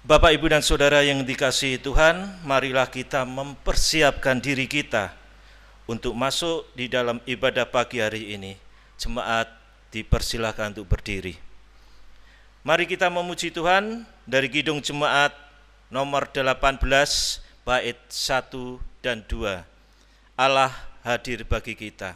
Bapak, Ibu, dan Saudara yang dikasihi Tuhan, marilah kita mempersiapkan diri kita untuk masuk di dalam ibadah pagi hari ini. Jemaat dipersilakan untuk berdiri. Mari kita memuji Tuhan dari Kidung Jemaat nomor 18 bait 1 dan 2. Allah hadir bagi kita.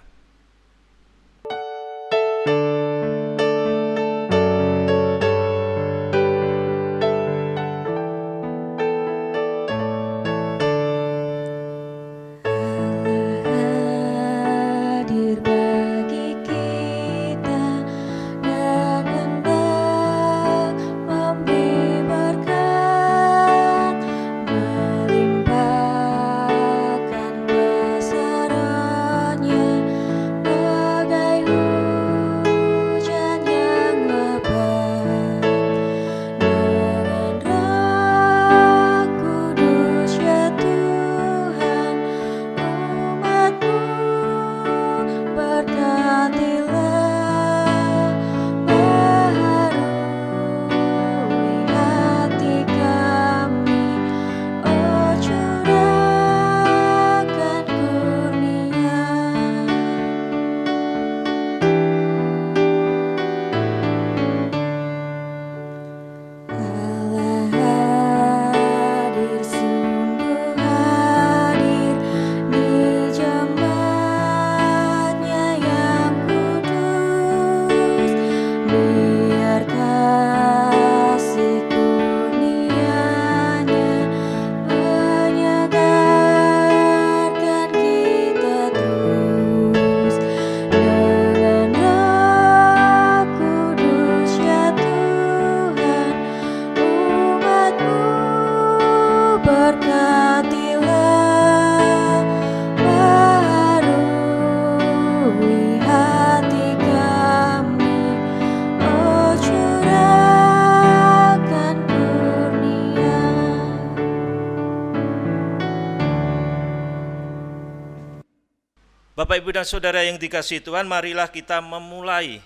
Bapak, Ibu, dan Saudara yang dikasihi Tuhan, marilah kita memulai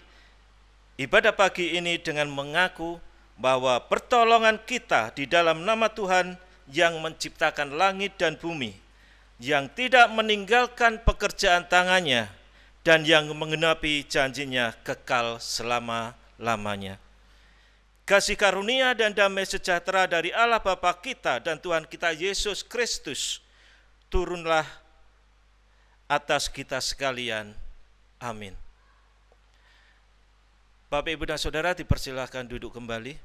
ibadah pagi ini dengan mengaku bahwa pertolongan kita di dalam nama Tuhan yang menciptakan langit dan bumi, yang tidak meninggalkan pekerjaan tangannya, dan yang menggenapi janjinya kekal selama-lamanya. Kasih karunia dan damai sejahtera dari Allah Bapa kita dan Tuhan kita Yesus Kristus turunlah atas kita sekalian. Amin. Bapak, Ibu, dan Saudara dipersilahkan duduk kembali.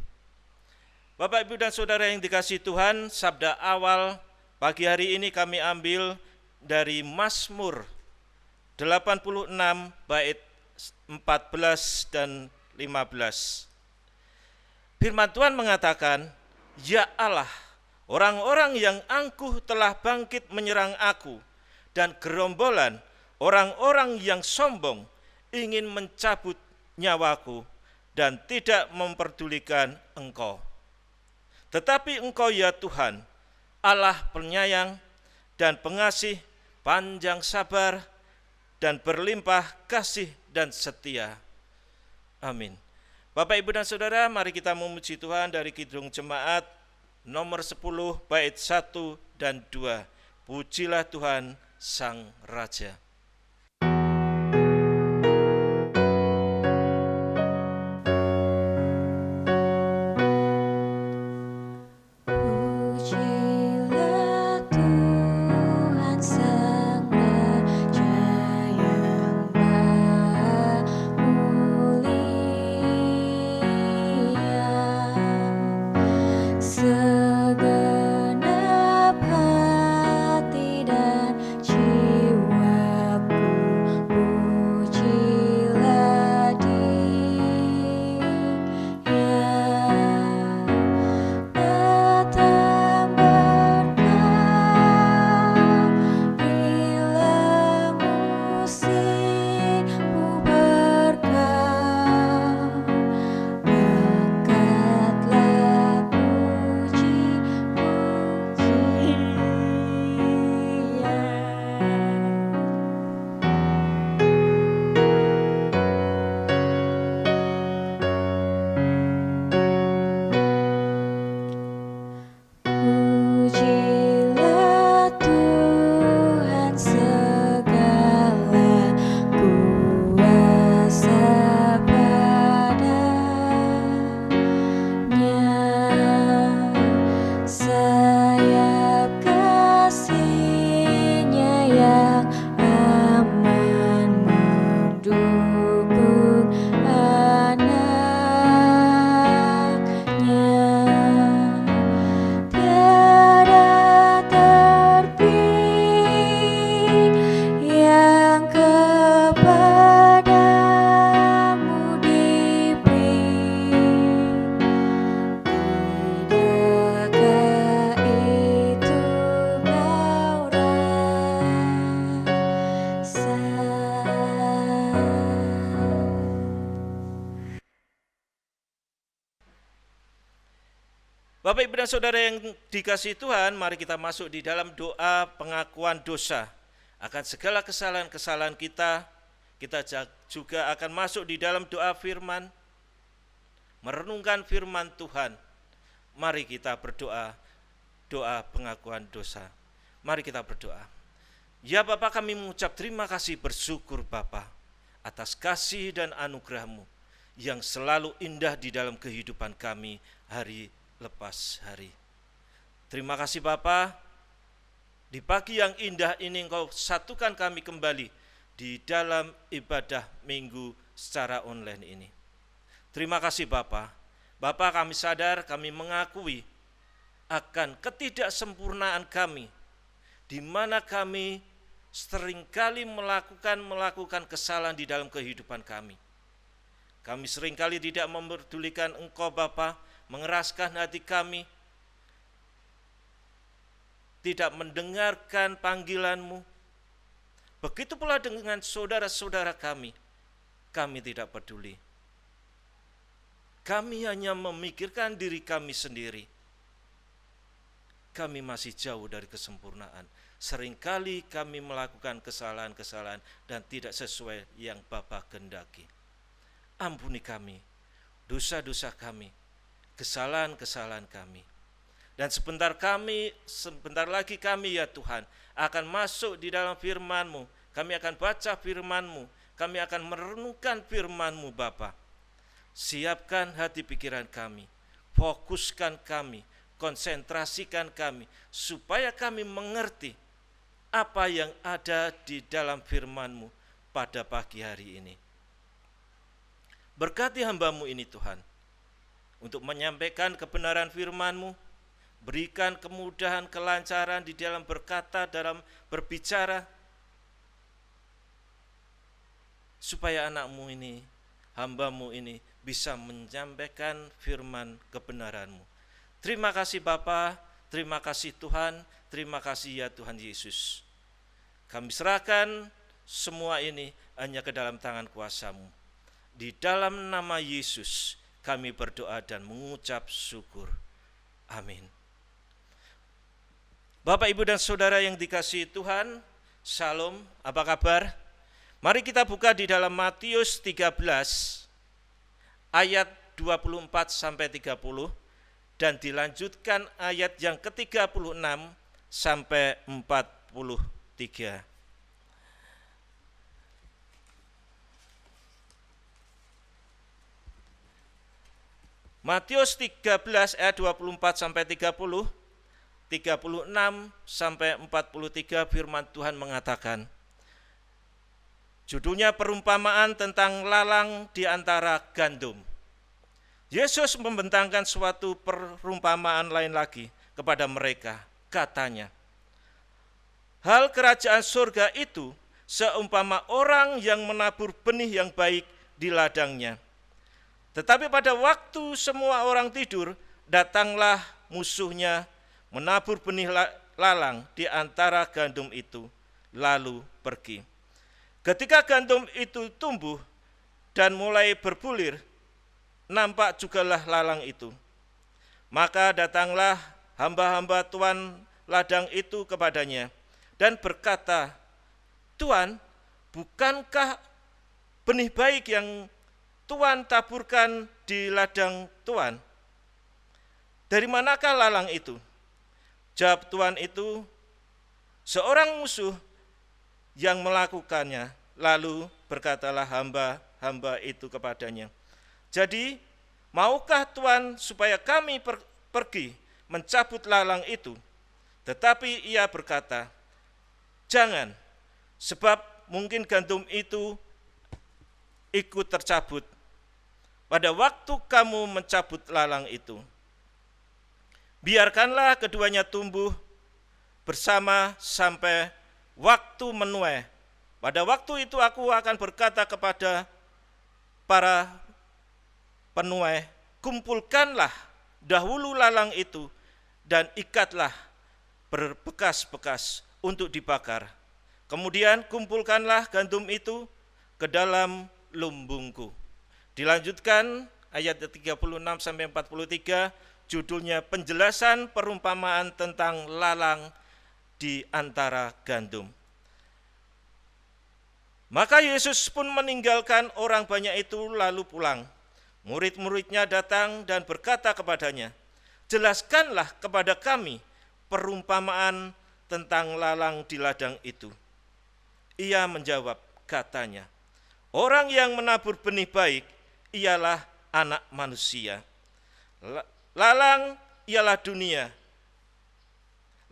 Bapak, Ibu, dan Saudara yang dikasihi Tuhan, sabda awal pagi hari ini kami ambil dari Mazmur 86 bait 14 dan 15. Firman Tuhan mengatakan, "Ya Allah, orang-orang yang angkuh telah bangkit menyerang aku, dan gerombolan orang-orang yang sombong ingin mencabut nyawaku dan tidak memperdulikan Engkau. Tetapi Engkau ya Tuhan, Allah penyayang dan pengasih, panjang sabar dan berlimpah kasih dan setia." Amin. Bapak, Ibu, dan Saudara, mari kita memuji Tuhan dari Kidung Jemaat nomor 10 bait 1 dan 2. Pujilah Tuhan Sang Raja. Segenap hati dan jiwa Bapak, Ibu, dan Saudara yang dikasihi Tuhan, mari kita masuk di dalam doa pengakuan dosa akan segala kesalahan-kesalahan kita. Kita juga akan masuk di dalam doa firman, merenungkan firman Tuhan. Mari kita berdoa, doa pengakuan dosa. Mari kita berdoa. Ya Bapa, kami mengucap terima kasih, bersyukur Bapa atas kasih dan anugerah-Mu yang selalu indah di dalam kehidupan kami hari lepas hari. Terima kasih Bapa, di pagi yang indah ini Engkau satukan kami kembali di dalam ibadah minggu secara online ini. Terima kasih Bapa. Bapa, kami sadar, kami mengakui akan ketidaksempurnaan kami, di mana kami seringkali melakukan kesalahan di dalam kehidupan kami. Kami seringkali tidak memperdulikan Engkau Bapa, mengeraskan hati kami, tidak mendengarkan panggilan-Mu. Begitu pula dengan saudara-saudara kami tidak peduli. Kami hanya memikirkan diri kami sendiri. Kami masih jauh dari kesempurnaan. Seringkali kami melakukan kesalahan-kesalahan dan tidak sesuai yang Bapa kehendaki. Ampuni kami, dosa-dosa kami, kesalahan-kesalahan kami. Dan sebentar lagi kami ya Tuhan akan masuk di dalam firman-Mu. Kami akan baca firman-Mu, kami akan merenungkan firman-Mu Bapa. Siapkan hati pikiran kami, fokuskan kami, konsentrasikan kami, supaya kami mengerti apa yang ada di dalam firman-Mu pada pagi hari ini. Berkati hamba-Mu ini Tuhan, untuk menyampaikan kebenaran firman-Mu, berikan kemudahan, kelancaran di dalam berkata, dalam berbicara, supaya anak-Mu ini, hamba-Mu ini bisa menyampaikan firman kebenaran-Mu. Terima kasih Bapa, terima kasih Tuhan, terima kasih ya Tuhan Yesus. Kami serahkan semua ini hanya ke dalam tangan kuasa-Mu. Di dalam nama Yesus kami berdoa dan mengucap syukur. Amin. Bapak, Ibu, dan Saudara yang dikasihi Tuhan, Shalom, apa kabar? Mari kita buka di dalam Matius 13 ayat 24 sampai 30 dan dilanjutkan ayat yang ke-36 sampai 43. Matius 13 ayat 24 sampai 30, 36 sampai 43 firman Tuhan mengatakan, judulnya perumpamaan tentang lalang di antara gandum. Yesus membentangkan suatu perumpamaan lain lagi kepada mereka, katanya, hal kerajaan surga itu seumpama orang yang menabur benih yang baik di ladangnya. Tetapi pada waktu semua orang tidur, datanglah musuhnya menabur benih lalang di antara gandum itu, lalu pergi. Ketika gandum itu tumbuh dan mulai berbulir, nampak jugalah lalang itu. Maka datanglah hamba-hamba tuan ladang itu kepadanya dan berkata, Tuan, bukankah benih baik yang Tuan taburkan di ladang Tuan? Dari manakah lalang itu? Jawab Tuan itu, seorang musuh yang melakukannya. Lalu berkatalah hamba-hamba itu kepadanya, jadi maukah Tuan supaya kami pergi mencabut lalang itu? Tetapi ia berkata, jangan, sebab mungkin gandum itu ikut tercabut pada waktu kamu mencabut lalang itu. Biarkanlah keduanya tumbuh bersama sampai waktu menuai. Pada waktu itu aku akan berkata kepada para penuai, kumpulkanlah dahulu lalang itu dan ikatlah berbekas-bekas untuk dibakar. Kemudian kumpulkanlah gandum itu ke dalam lumbungku. Dilanjutkan ayat 36 sampai 43, judulnya penjelasan perumpamaan tentang lalang di antara gandum. Maka Yesus pun meninggalkan orang banyak itu lalu pulang. Murid-muridnya datang dan berkata kepadanya, "Jelaskanlah kepada kami perumpamaan tentang lalang di ladang itu." Ia menjawab, katanya, "Orang yang menabur benih baik ialah Anak Manusia. Lalang ialah dunia.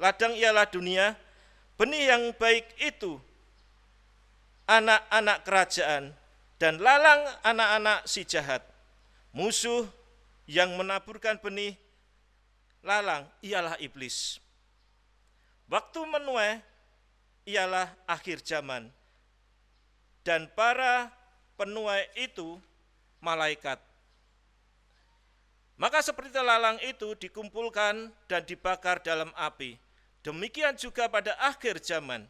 Ladang ialah dunia. Benih yang baik itu anak-anak kerajaan, dan lalang anak-anak si jahat. Musuh yang menaburkan benih lalang ialah iblis. Waktu menuai ialah akhir zaman, dan para penuai itu malaikat. Maka seperti lalang itu dikumpulkan dan dibakar dalam api, demikian juga pada akhir zaman.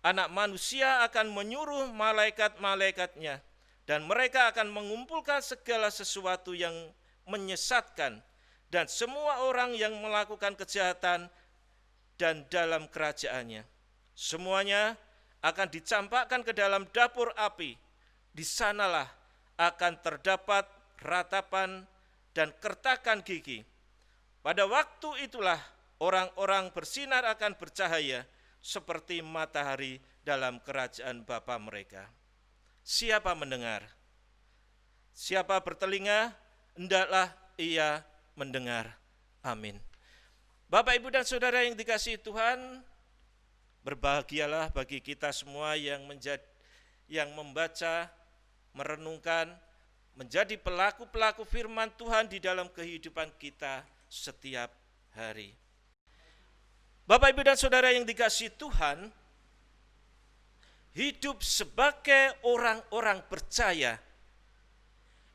Anak Manusia akan menyuruh malaikat-malaikatnya, dan mereka akan mengumpulkan segala sesuatu yang menyesatkan dan semua orang yang melakukan kejahatan dan dalam kerajaannya. Semuanya akan dicampakkan ke dalam dapur api. Di sanalah akan terdapat ratapan dan kertakan gigi. Pada waktu itulah orang-orang bersinar akan bercahaya seperti matahari dalam kerajaan Bapa mereka. Siapa mendengar? Siapa bertelinga, hendaklah ia mendengar. Amin. Bapak, Ibu, dan Saudara yang dikasihi Tuhan, berbahagialah bagi kita semua yang membaca, merenungkan, menjadi pelaku-pelaku firman Tuhan di dalam kehidupan kita setiap hari. Bapak, Ibu, dan Saudara yang dikasihi Tuhan, hidup sebagai orang-orang percaya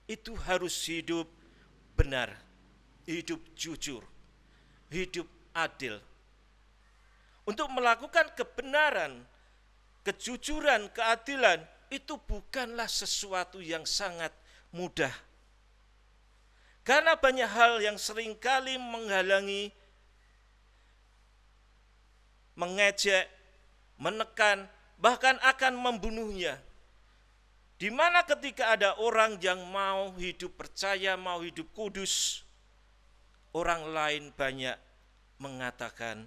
itu harus hidup benar, hidup jujur, hidup adil. Untuk melakukan kebenaran, kejujuran, keadilan itu bukanlah sesuatu yang sangat mudah. Karena banyak hal yang seringkali menghalangi, mengejek, menekan, bahkan akan membunuhnya. Di mana ketika ada orang yang mau hidup percaya, mau hidup kudus, orang lain banyak mengatakan,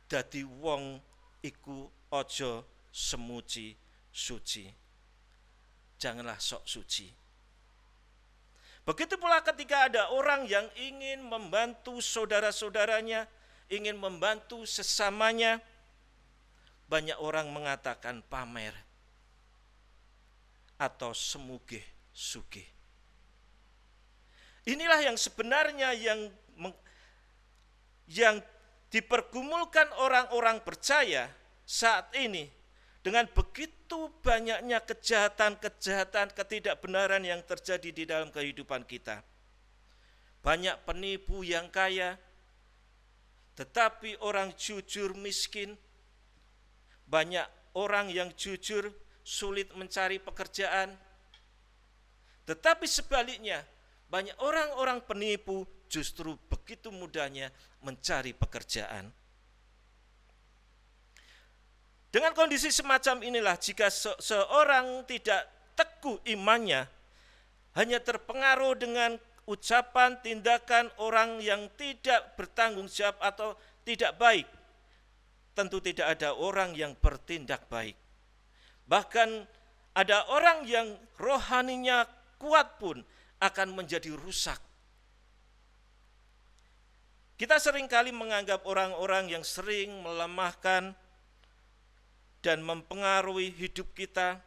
dadi wong iku ojo semuji suci. Janganlah sok suci. Begitu pula ketika ada orang yang ingin membantu saudara-saudaranya, ingin membantu sesamanya, banyak orang mengatakan pamer atau semugih sugih. Inilah yang sebenarnya yang dipergumulkan orang-orang percaya saat ini dengan begitu banyaknya kejahatan-kejahatan, ketidakbenaran yang terjadi di dalam kehidupan kita. Banyak penipu yang kaya, tetapi orang jujur miskin. Banyak orang yang jujur sulit mencari pekerjaan. Tetapi sebaliknya, banyak orang-orang penipu justru begitu mudahnya mencari pekerjaan. Dengan kondisi semacam inilah, jika seorang tidak teguh imannya, hanya terpengaruh dengan ucapan, tindakan orang yang tidak bertanggung jawab atau tidak baik, tentu tidak ada orang yang bertindak baik. Bahkan ada orang yang rohaninya kuat pun akan menjadi rusak. Kita seringkali menganggap orang-orang yang sering melemahkan dan mempengaruhi hidup kita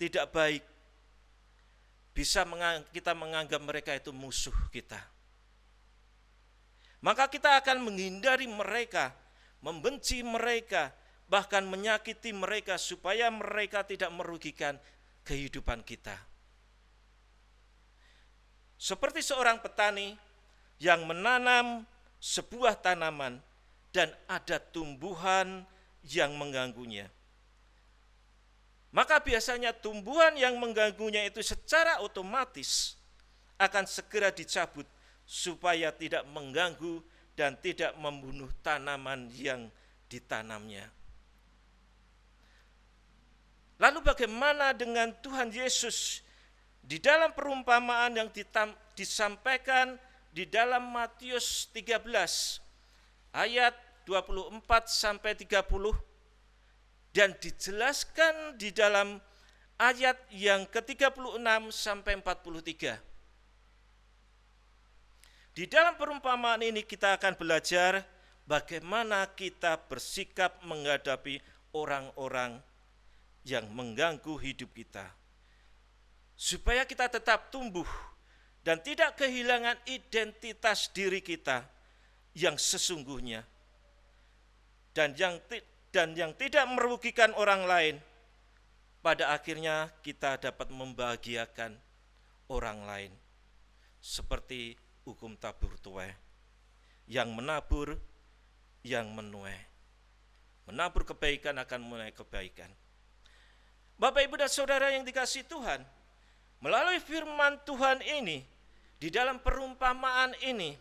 tidak baik. Kita menganggap mereka itu musuh kita. Maka kita akan menghindari mereka, membenci mereka, bahkan menyakiti mereka supaya mereka tidak merugikan kehidupan kita. Seperti seorang petani yang menanam sebuah tanaman dan ada tumbuhan yang mengganggunya. Maka biasanya tumbuhan yang mengganggunya itu secara otomatis akan segera dicabut supaya tidak mengganggu dan tidak membunuh tanaman yang ditanamnya. Lalu bagaimana dengan Tuhan Yesus di dalam perumpamaan yang disampaikan di dalam Matius 13 ayat 24 sampai 30 dan dijelaskan di dalam ayat yang ke-36 sampai 43. Di dalam perumpamaan ini kita akan belajar bagaimana kita bersikap menghadapi orang-orang yang mengganggu hidup kita, supaya kita tetap tumbuh dan tidak kehilangan identitas diri kita yang sesungguhnya, dan yang tidak merugikan orang lain. Pada akhirnya kita dapat membahagiakan orang lain, seperti hukum tabur tuai, yang menabur, yang menuai. Menabur kebaikan akan menuai kebaikan. Bapak, Ibu, dan Saudara yang dikasihi Tuhan, melalui firman Tuhan ini, di dalam perumpamaan ini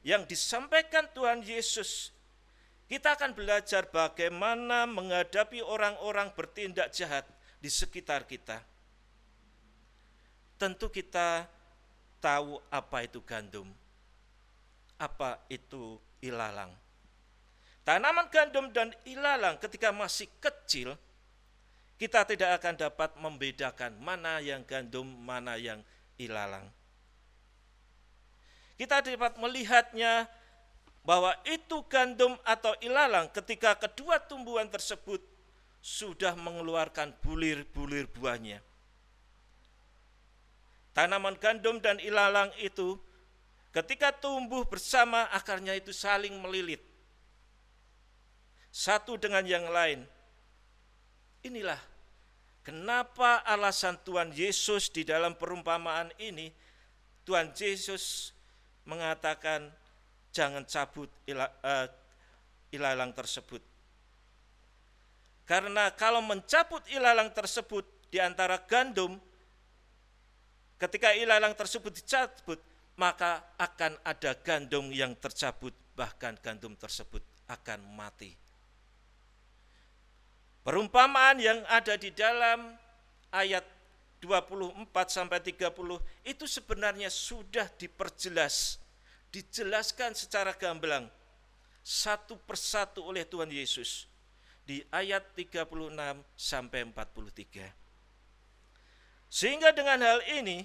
yang disampaikan Tuhan Yesus, kita akan belajar bagaimana menghadapi orang-orang bertindak jahat di sekitar kita. Tentu kita tahu apa itu gandum, apa itu ilalang. Tanaman gandum dan ilalang ketika masih kecil, kita tidak akan dapat membedakan mana yang gandum, mana yang ilalang. Kita dapat melihatnya bahwa itu gandum atau ilalang ketika kedua tumbuhan tersebut sudah mengeluarkan bulir-bulir buahnya. Tanaman gandum dan ilalang itu ketika tumbuh bersama, akarnya itu saling melilit satu dengan yang lain. Inilah kenapa alasan Tuhan Yesus di dalam perumpamaan ini, Tuhan Yesus mengatakan jangan cabut ilalang tersebut. Karena kalau mencabut ilalang tersebut di antara gandum, ketika ilalang tersebut dicabut, maka akan ada gandum yang tercabut, bahkan gandum tersebut akan mati. Perumpamaan yang ada di dalam ayat 24 sampai 30 itu sebenarnya sudah dijelaskan secara gamblang satu persatu oleh Tuhan Yesus di ayat 36 sampai 43. Sehingga dengan hal ini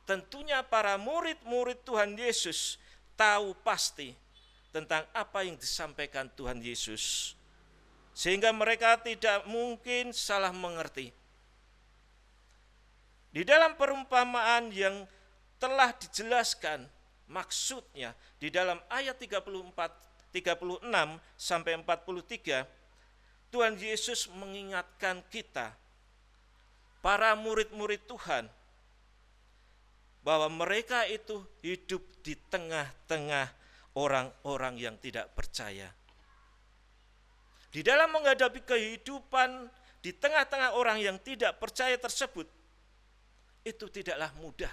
tentunya para murid-murid Tuhan Yesus tahu pasti tentang apa yang disampaikan Tuhan Yesus, sehingga mereka tidak mungkin salah mengerti. Di dalam perumpamaan yang telah dijelaskan maksudnya di dalam ayat 36 sampai 43, Tuhan Yesus mengingatkan kita, para murid-murid Tuhan, bahwa mereka itu hidup di tengah-tengah orang-orang yang tidak percaya. Di dalam menghadapi kehidupan di tengah-tengah orang yang tidak percaya tersebut, itu tidaklah mudah.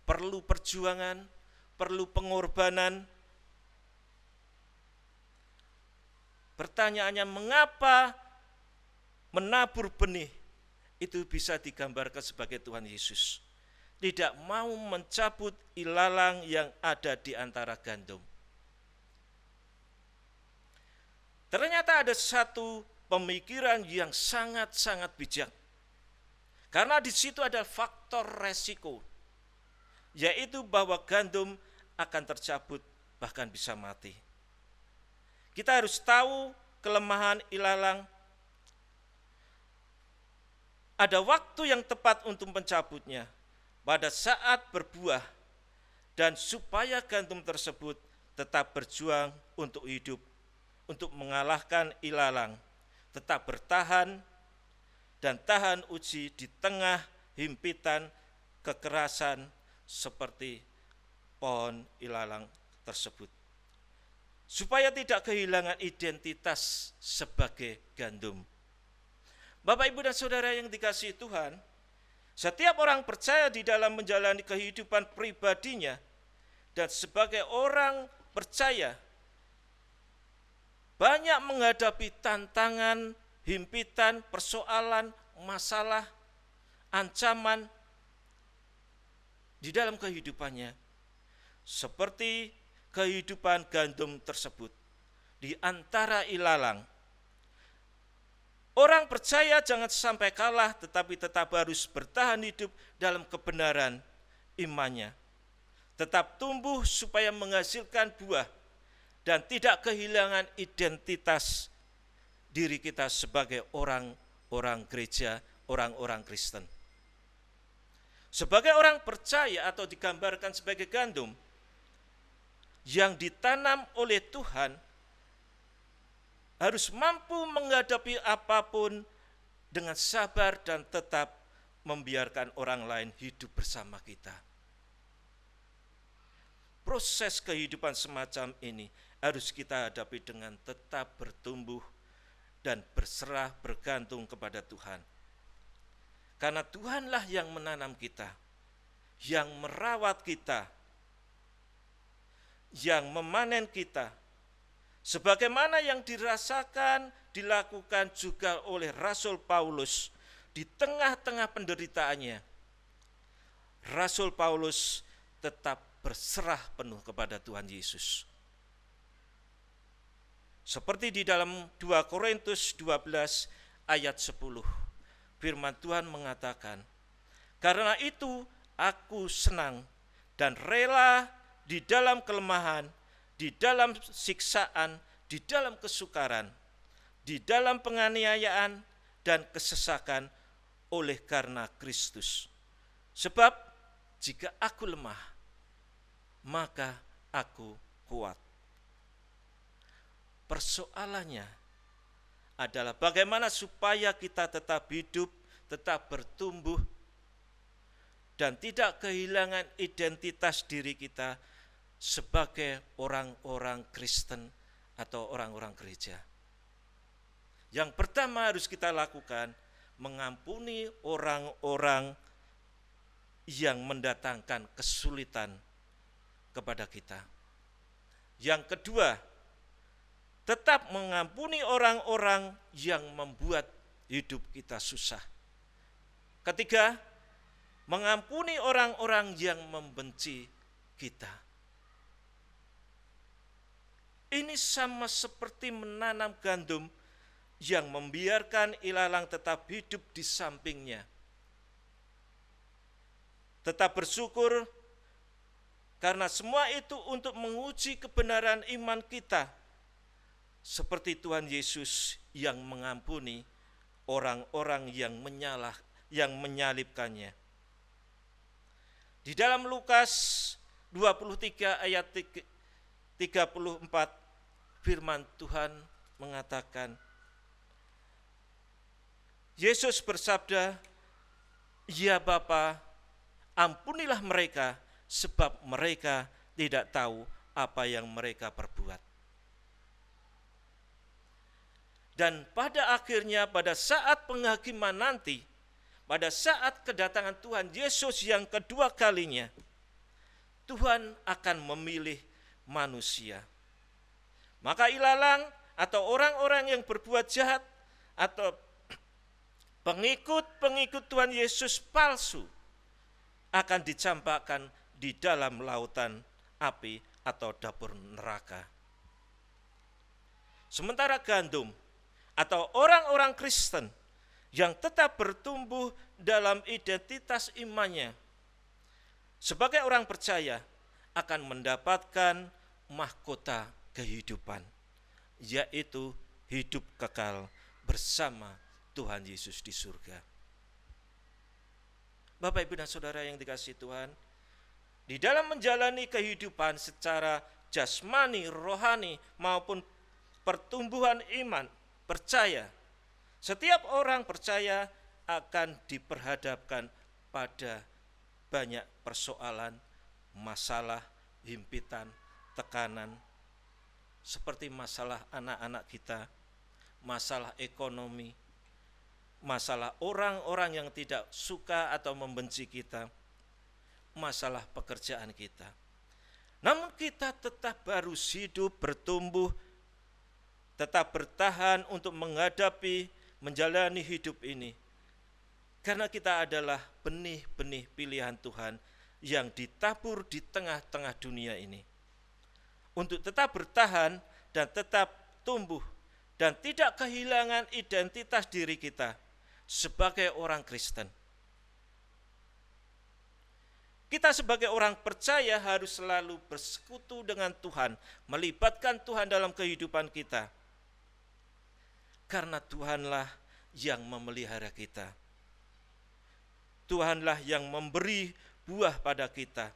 Perlu perjuangan, perlu pengorbanan. Pertanyaannya, mengapa menabur benih itu bisa digambarkan sebagai Tuhan Yesus tidak mau mencabut ilalang yang ada di antara gandum? Ternyata ada satu pemikiran yang sangat-sangat bijak. Karena di situ ada faktor resiko, yaitu bahwa gandum akan tercabut, bahkan bisa mati. Kita harus tahu kelemahan ilalang. Ada waktu yang tepat untuk mencabutnya, pada saat berbuah, dan supaya gandum tersebut tetap berjuang untuk hidup, untuk mengalahkan ilalang, tetap bertahan dan tahan uji di tengah himpitan kekerasan seperti pohon ilalang tersebut, supaya tidak kehilangan identitas sebagai gandum. Bapak, Ibu, dan Saudara yang dikasihi Tuhan, Setiap orang percaya di dalam menjalani kehidupan pribadinya dan sebagai orang percaya banyak menghadapi tantangan, himpitan, persoalan, masalah, ancaman di dalam kehidupannya. Seperti kehidupan gandum tersebut di antara ilalang. Orang percaya jangan sampai kalah, tetapi tetap harus bertahan hidup dalam kebenaran imannya. Tetap tumbuh supaya menghasilkan buah dan tidak kehilangan identitas diri kita sebagai orang-orang gereja, orang-orang Kristen. Sebagai orang percaya atau digambarkan sebagai gandum yang ditanam oleh Tuhan, harus mampu menghadapi apapun dengan sabar dan tetap membiarkan orang lain hidup bersama kita. Proses kehidupan semacam ini harus kita hadapi dengan tetap bertumbuh dan berserah bergantung kepada Tuhan. Karena Tuhanlah yang menanam kita, yang merawat kita, yang memanen kita. Sebagaimana yang dirasakan, dilakukan juga oleh Rasul Paulus di tengah-tengah penderitaannya. Rasul Paulus tetap berserah penuh kepada Tuhan Yesus. Seperti di dalam 2 Korintus 12 ayat 10, firman Tuhan mengatakan, "Karena itu aku senang dan rela di dalam kelemahan, di dalam siksaan, di dalam kesukaran, di dalam penganiayaan dan kesesakan oleh karena Kristus. Sebab jika aku lemah, maka aku kuat." Persoalannya adalah bagaimana supaya kita tetap hidup, tetap bertumbuh, dan tidak kehilangan identitas diri kita sebagai orang-orang Kristen atau orang-orang gereja. Yang pertama harus kita lakukan, mengampuni orang-orang yang mendatangkan kesulitan kepada kita. Yang kedua, tetap mengampuni orang-orang yang membuat hidup kita susah. Ketiga, mengampuni orang-orang yang membenci kita. Ini sama seperti menanam gandum yang membiarkan ilalang tetap hidup di sampingnya. Tetap bersyukur karena semua itu untuk menguji kebenaran iman kita. Seperti Tuhan Yesus yang mengampuni orang-orang yang menyalibkannya. Di dalam Lukas 23 ayat 34, firman Tuhan mengatakan, Yesus bersabda, "Ya Bapa, ampunilah mereka, sebab mereka tidak tahu apa yang mereka perbuat." Dan pada akhirnya, pada saat penghakiman nanti, pada saat kedatangan Tuhan Yesus yang kedua kalinya, Tuhan akan memilih manusia. Maka ilalang atau orang-orang yang berbuat jahat atau pengikut-pengikut Tuhan Yesus palsu akan dicampakkan di dalam lautan api atau dapur neraka. Sementara gandum atau orang-orang Kristen yang tetap bertumbuh dalam identitas imannya sebagai orang percaya akan mendapatkan mahkota kehidupan, yaitu hidup kekal bersama Tuhan Yesus di surga. Bapak, Ibu, dan Saudara yang dikasihi Tuhan, di dalam menjalani kehidupan secara jasmani, rohani, maupun pertumbuhan iman, percaya, setiap orang percaya akan diperhadapkan pada banyak persoalan, masalah, himpitan, tekanan, seperti masalah anak-anak kita, masalah ekonomi, masalah orang-orang yang tidak suka atau membenci kita, masalah pekerjaan kita. Namun kita tetap harus hidup, bertumbuh, tetap bertahan untuk menghadapi, menjalani hidup ini. Karena kita adalah benih-benih pilihan Tuhan yang ditabur di tengah-tengah dunia ini. Untuk tetap bertahan dan tetap tumbuh dan tidak kehilangan identitas diri kita sebagai orang Kristen. Kita sebagai orang percaya harus selalu bersekutu dengan Tuhan, melibatkan Tuhan dalam kehidupan kita. Karena Tuhanlah yang memelihara kita. Tuhanlah yang memberi buah pada kita.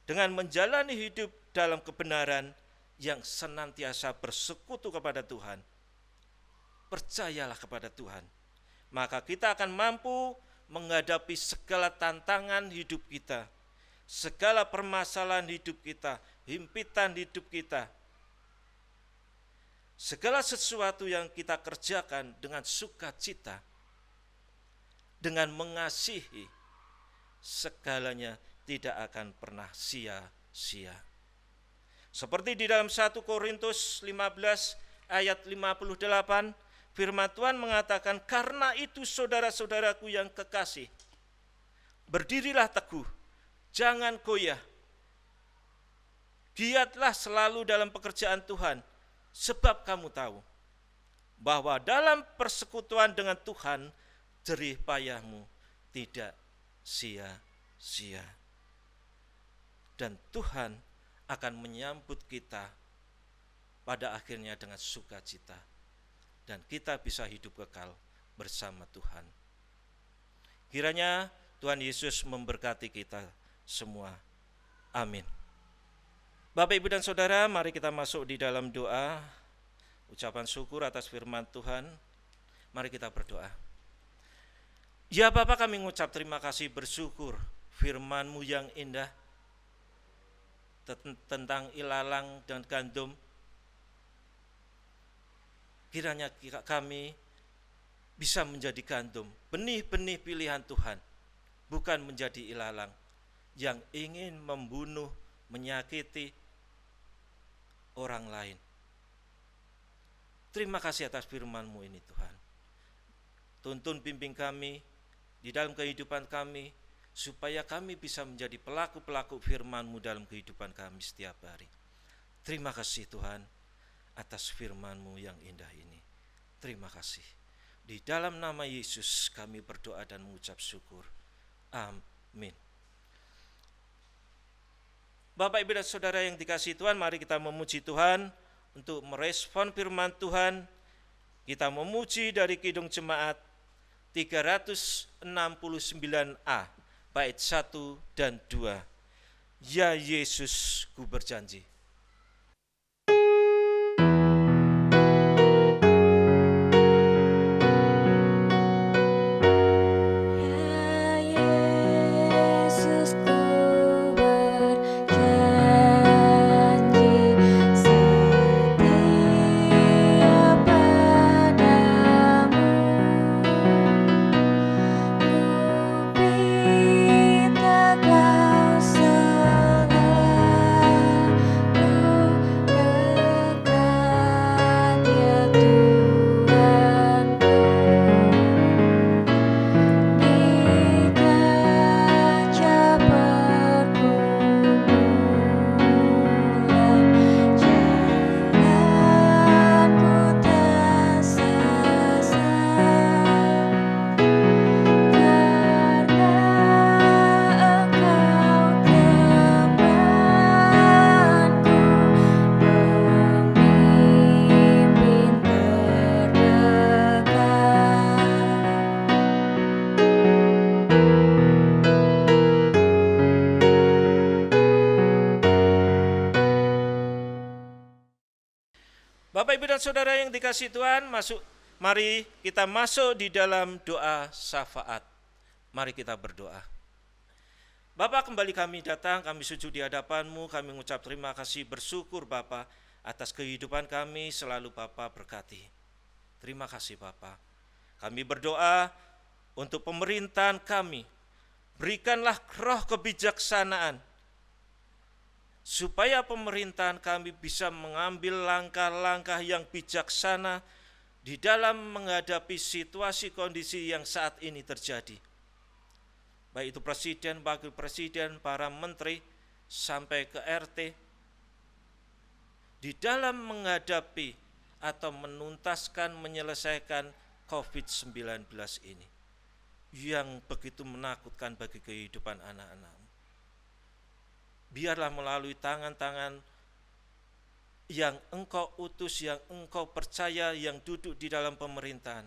Dengan menjalani hidup dalam kebenaran yang senantiasa bersekutu kepada Tuhan. Percayalah kepada Tuhan. Maka kita akan mampu menghadapi segala tantangan hidup kita, segala permasalahan hidup kita, himpitan hidup kita, segala sesuatu yang kita kerjakan dengan sukacita, dengan mengasihi, segalanya tidak akan pernah sia-sia. Seperti di dalam 1 Korintus 15 ayat 58, firman Tuhan mengatakan, karena itu saudara-saudaraku yang kekasih, berdirilah teguh, jangan goyah. Giatlah selalu dalam pekerjaan Tuhan, sebab kamu tahu bahwa dalam persekutuan dengan Tuhan, jerih payahmu tidak sia-sia. Dan Tuhan akan menyambut kita pada akhirnya dengan sukacita. Dan kita bisa hidup kekal bersama Tuhan. Kiranya Tuhan Yesus memberkati kita semua. Amin. Bapak, Ibu, dan Saudara, mari kita masuk di dalam doa, ucapan syukur atas firman Tuhan. Mari kita berdoa. Ya Bapa, kami mengucap terima kasih, bersyukur firman-Mu yang indah tentang ilalang dan gandum. Kiranya kami bisa menjadi gandum, benih-benih pilihan Tuhan, bukan menjadi ilalang yang ingin membunuh, menyakiti orang lain. Terima kasih atas firman-Mu ini Tuhan. Tuntun bimbing kami di dalam kehidupan kami, supaya kami bisa menjadi pelaku-pelaku firman-Mu dalam kehidupan kami setiap hari. Terima kasih Tuhan atas firman-Mu yang indah ini. Terima kasih. Di dalam nama Yesus kami berdoa dan mengucap syukur. Amin. Bapak, Ibu, dan Saudara yang dikasihi Tuhan, mari kita memuji Tuhan untuk merespon firman Tuhan. Kita memuji dari Kidung Jemaat 369A, bait 1 dan 2. Ya Yesus, ku berjanji. Bapak, Ibu, dan Saudara yang dikasihi Tuhan, mari kita masuk di dalam doa syafaat. Mari kita berdoa. Bapa, kembali kami datang, kami sujud di hadapan-Mu, kami mengucap terima kasih, bersyukur Bapa atas kehidupan kami, selalu Bapa berkati. Terima kasih Bapa. Kami berdoa untuk pemerintahan kami, berikanlah roh kebijaksanaan, supaya pemerintahan kami bisa mengambil langkah-langkah yang bijaksana di dalam menghadapi situasi kondisi yang saat ini terjadi. Baik itu presiden, wakil presiden, para menteri, sampai ke RT, di dalam menghadapi atau menuntaskan, menyelesaikan COVID-19 ini, yang begitu menakutkan bagi kehidupan anak-anak. Biarlah melalui tangan-tangan yang Engkau utus, yang Engkau percaya, yang duduk di dalam pemerintahan,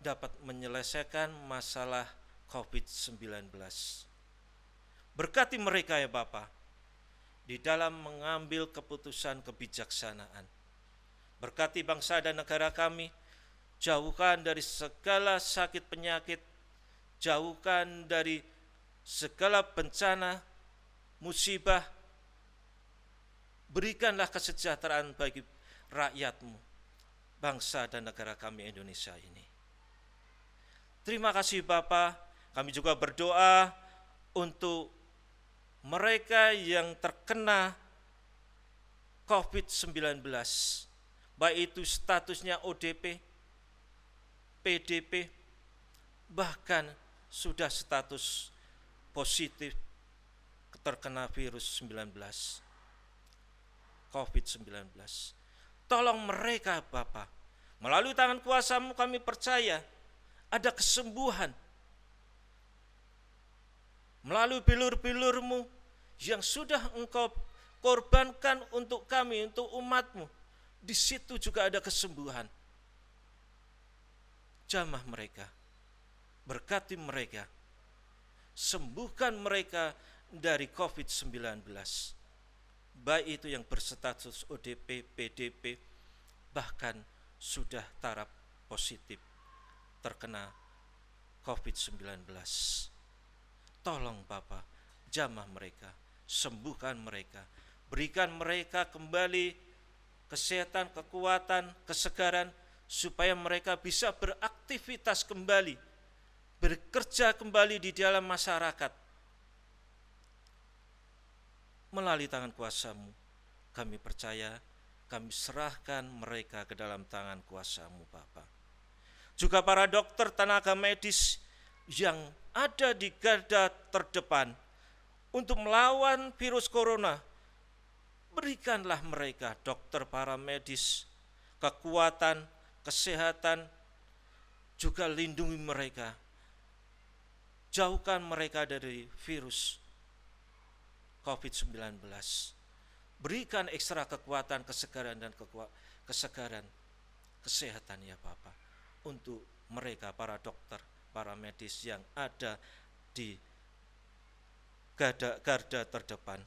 dapat menyelesaikan masalah COVID-19. Berkati mereka ya Bapa, di dalam mengambil keputusan kebijaksanaan. Berkati bangsa dan negara kami, jauhkan dari segala sakit penyakit, jauhkan dari segala bencana, musibah. Berikanlah kesejahteraan bagi rakyat-Mu, bangsa dan negara kami Indonesia ini. Terima kasih Bapa. Kami juga berdoa untuk mereka yang terkena COVID-19, baik itu statusnya ODP, PDP, bahkan sudah status positif terkena virus 19, COVID-19. Tolong mereka Bapa. Melalui tangan kuasa-Mu kami percaya ada kesembuhan. Melalui bilur-bilur-Mu yang sudah Engkau korbankan untuk kami, untuk umat-Mu, di situ juga ada kesembuhan. Jamah mereka, berkati mereka, sembuhkan mereka dari COVID-19, baik itu yang berstatus ODP, PDP, bahkan sudah taraf positif terkena COVID-19. Tolong Bapa, jamah mereka, sembuhkan mereka, berikan mereka kembali kesehatan, kekuatan, kesegaran, supaya mereka bisa beraktivitas kembali, bekerja kembali di dalam masyarakat. Melalui tangan kuasa-Mu, kami percaya, kami serahkan mereka ke dalam tangan kuasa-Mu Bapa. Juga para dokter, tenaga medis yang ada di garda terdepan untuk melawan virus corona, berikanlah mereka, dokter, para medis, kekuatan, kesehatan, juga lindungi mereka, jauhkan mereka dari virus COVID-19. Berikan ekstra kekuatan, kesegaran, dan kesegaran, kesehatan ya Bapa, untuk mereka, para dokter, para medis yang ada di garda terdepan.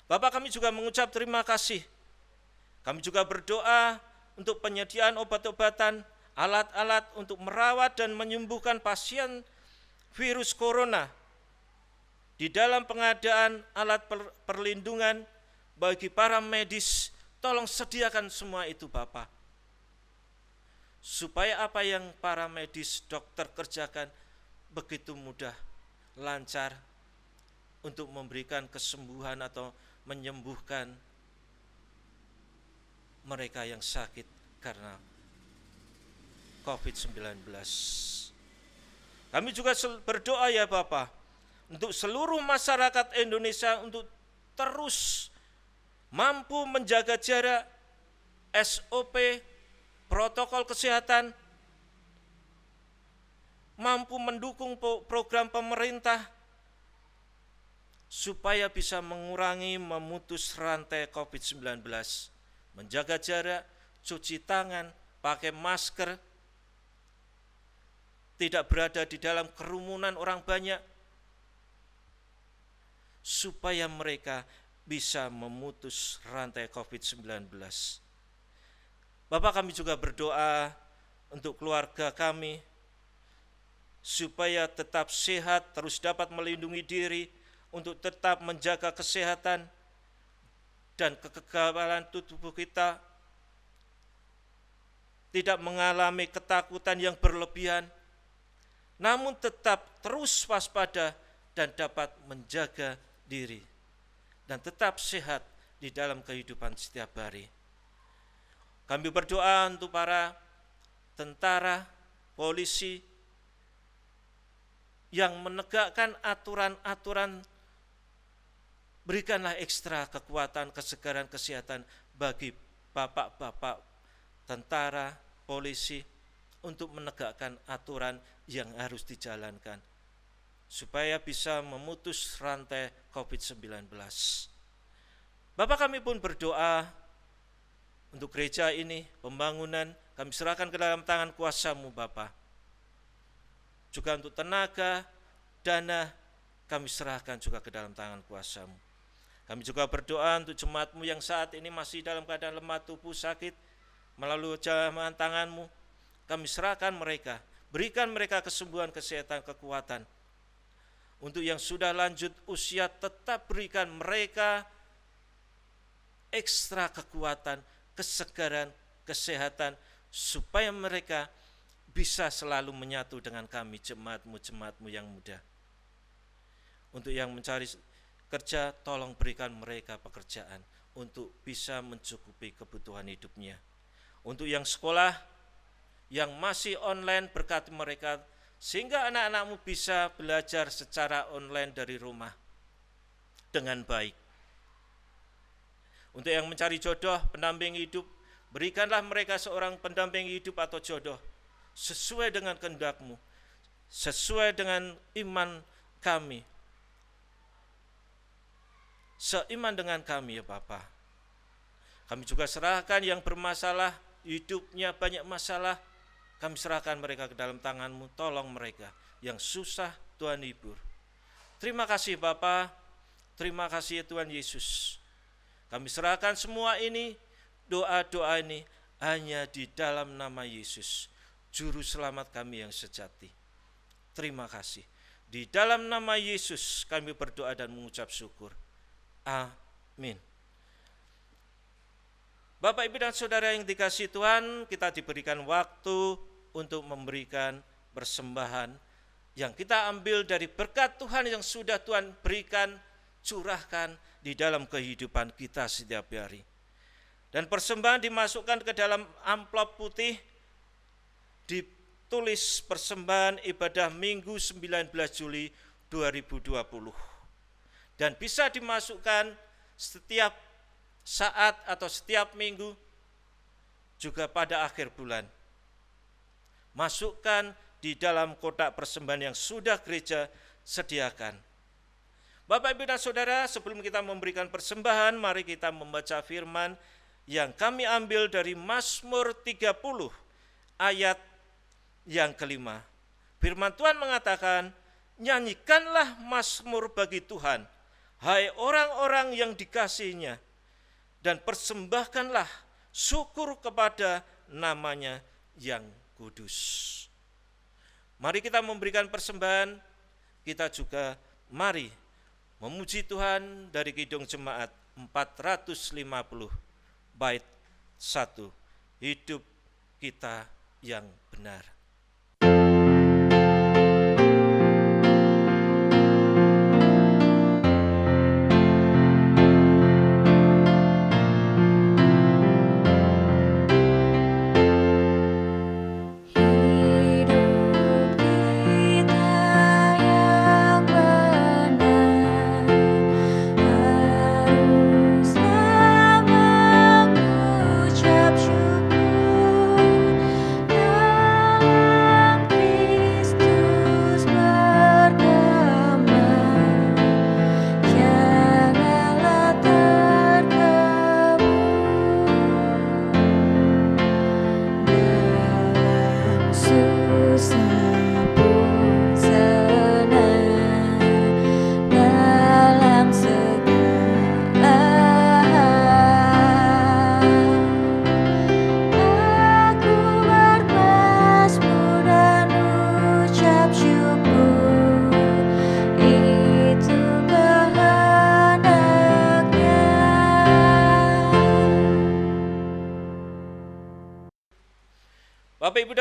Bapak, kami juga mengucap terima kasih. Kami juga berdoa untuk penyediaan obat-obatan, alat-alat untuk merawat dan menyembuhkan pasien virus corona. Di dalam pengadaan alat perlindungan bagi para medis, tolong sediakan semua itu Bapak. Supaya apa yang para medis, dokter kerjakan begitu mudah, lancar, untuk memberikan kesembuhan atau menyembuhkan mereka yang sakit karena COVID-19. Kami juga berdoa ya Bapak, untuk seluruh masyarakat Indonesia untuk terus mampu menjaga jarak, SOP, protokol kesehatan, mampu mendukung program pemerintah supaya bisa mengurangi, memutus rantai COVID-19, menjaga jarak, cuci tangan, pakai masker, tidak berada di dalam kerumunan orang banyak, supaya mereka bisa memutus rantai COVID-19. Bapak, kami juga berdoa untuk keluarga kami, supaya tetap sehat, terus dapat melindungi diri, untuk tetap menjaga kesehatan dan kekebalan tubuh kita, tidak mengalami ketakutan yang berlebihan, namun tetap terus waspada dan dapat menjaga diri dan tetap sehat di dalam kehidupan setiap hari. Kami berdoa untuk para tentara, polisi yang menegakkan aturan-aturan. Berikanlah ekstra kekuatan, kesegaran, kesehatan bagi bapak-bapak tentara, polisi untuk menegakkan aturan yang harus dijalankan supaya bisa memutus rantai COVID-19. Bapak, kami pun berdoa untuk gereja ini, pembangunan, kami serahkan ke dalam tangan kuasa-Mu Bapak. Juga untuk tenaga, dana, kami serahkan juga ke dalam tangan kuasa-Mu. Kami juga berdoa untuk jemaat-Mu yang saat ini masih dalam keadaan lemah tubuh, sakit, melalui jamahan tangan-Mu, kami serahkan mereka, berikan mereka kesembuhan, kesehatan, kekuatan. Untuk yang sudah lanjut usia, tetap berikan mereka ekstra kekuatan, kesegaran, kesehatan, supaya mereka bisa selalu menyatu dengan kami, jemaat-Mu yang muda. Untuk yang mencari kerja, tolong berikan mereka pekerjaan untuk bisa mencukupi kebutuhan hidupnya. Untuk yang sekolah, yang masih online, berkati mereka sehingga anak-anak-Mu bisa belajar secara online dari rumah dengan baik. Untuk yang mencari jodoh, pendamping hidup, berikanlah mereka seorang pendamping hidup atau jodoh sesuai dengan kehendak-Mu, sesuai dengan iman kami, seiman dengan kami ya Bapa. Kami juga serahkan yang bermasalah, hidupnya banyak masalah, kami serahkan mereka ke dalam tangan-Mu, tolong mereka yang susah Tuhan hibur. Terima kasih Bapa, terima kasih ya Tuhan Yesus. Kami serahkan semua ini, doa-doa ini hanya di dalam nama Yesus, Juru Selamat kami yang sejati. Terima kasih. Di dalam nama Yesus kami berdoa dan mengucap syukur. Amin. Bapak, Ibu, dan Saudara yang dikasihi Tuhan, kita diberikan waktu untuk memberikan persembahan yang kita ambil dari berkat Tuhan yang sudah Tuhan berikan, curahkan di dalam kehidupan kita setiap hari. Dan persembahan dimasukkan ke dalam amplop putih, ditulis persembahan ibadah Minggu 19 Juli 2020. Dan bisa dimasukkan setiap saat atau setiap minggu, juga pada akhir bulan. Masukkan di dalam kotak persembahan yang sudah gereja sediakan. Bapak, Ibu, dan Saudara, sebelum kita memberikan persembahan, mari kita membaca firman yang kami ambil dari Mazmur 30 ayat yang kelima. Firman Tuhan mengatakan, nyanyikanlah mazmur bagi Tuhan, hai orang-orang yang dikasihinya, dan persembahkanlah syukur kepada namanya yang kudus. Mari kita memberikan persembahan, kita juga mari memuji Tuhan dari Kidung Jemaat 450, bait 1, hidup kita yang benar.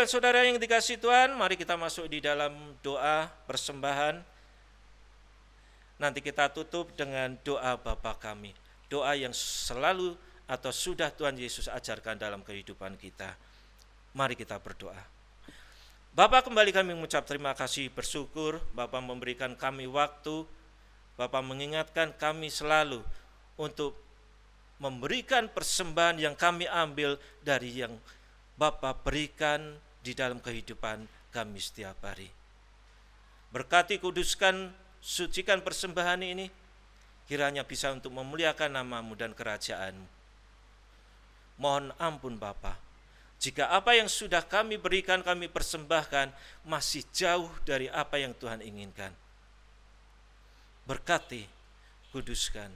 dan saudara yang dikasihi Tuhan, mari kita masuk di dalam doa persembahan. Nanti kita tutup dengan doa Bapa kami. Doa yang selalu atau sudah Tuhan Yesus ajarkan dalam kehidupan kita. Mari kita berdoa. Bapa, kembali kami mengucap terima kasih, bersyukur Bapa memberikan kami waktu, Bapa mengingatkan kami selalu untuk memberikan persembahan yang kami ambil dari yang Bapa berikan di dalam kehidupan kami setiap hari. Berkati, kuduskan, sucikan persembahan ini, kiranya bisa untuk memuliakan nama-Mu dan kerajaan-Mu. Mohon ampun Bapa, jika apa yang sudah kami berikan, kami persembahkan masih jauh dari apa yang Tuhan inginkan. Berkati, kuduskan,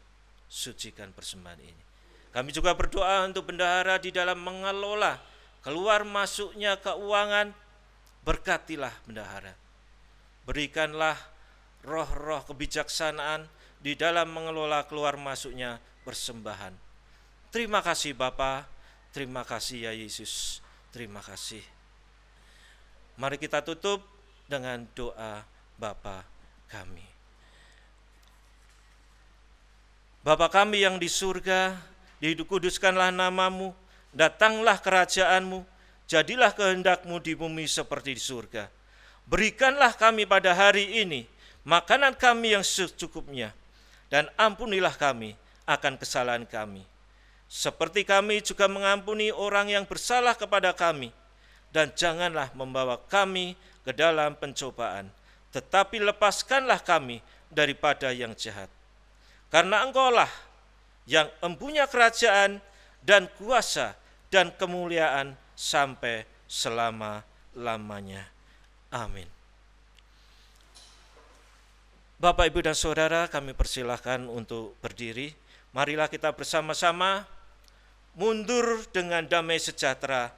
sucikan persembahan ini. Kami juga berdoa untuk bendahara di dalam mengelola keluar masuknya keuangan. Berkatilah bendahara. Berikanlah roh-roh kebijaksanaan di dalam mengelola keluar masuknya persembahan. Terima kasih Bapa, terima kasih ya Yesus, terima kasih. Mari kita tutup dengan doa Bapa kami. Bapa kami yang di surga, dikuduskanlah nama-Mu, datanglah kerajaan-Mu, jadilah kehendak-Mu di bumi seperti di surga. Berikanlah kami pada hari ini makanan kami yang secukupnya, dan ampunilah kami akan kesalahan kami, seperti kami juga mengampuni orang yang bersalah kepada kami. Dan janganlah membawa kami ke dalam pencobaan, tetapi lepaskanlah kami daripada yang jahat. Karena Engkau-lah yang empunya kerajaan dan kuasa dan kemuliaan sampai selama-lamanya. Amin. Bapak, Ibu, dan Saudara, kami persilahkan untuk berdiri. Marilah kita bersama-sama mundur dengan damai sejahtera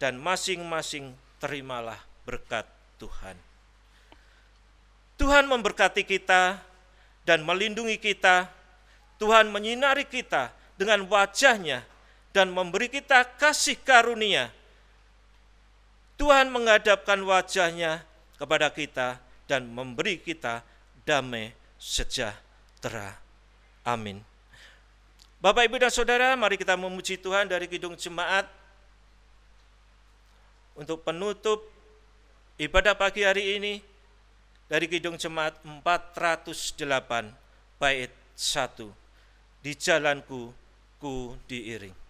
dan masing-masing terimalah berkat Tuhan. Tuhan memberkati kita dan melindungi kita. Tuhan menyinari kita dengan wajah-Nya dan memberi kita kasih karunia. Tuhan menghadapkan wajah-Nya kepada kita dan memberi kita damai sejahtera. Amin. Bapak, Ibu, dan Saudara, mari kita memuji Tuhan dari Kidung Jemaat untuk penutup ibadah pagi hari ini dari Kidung Jemaat 408 bait 1. Di jalanku ku diiring.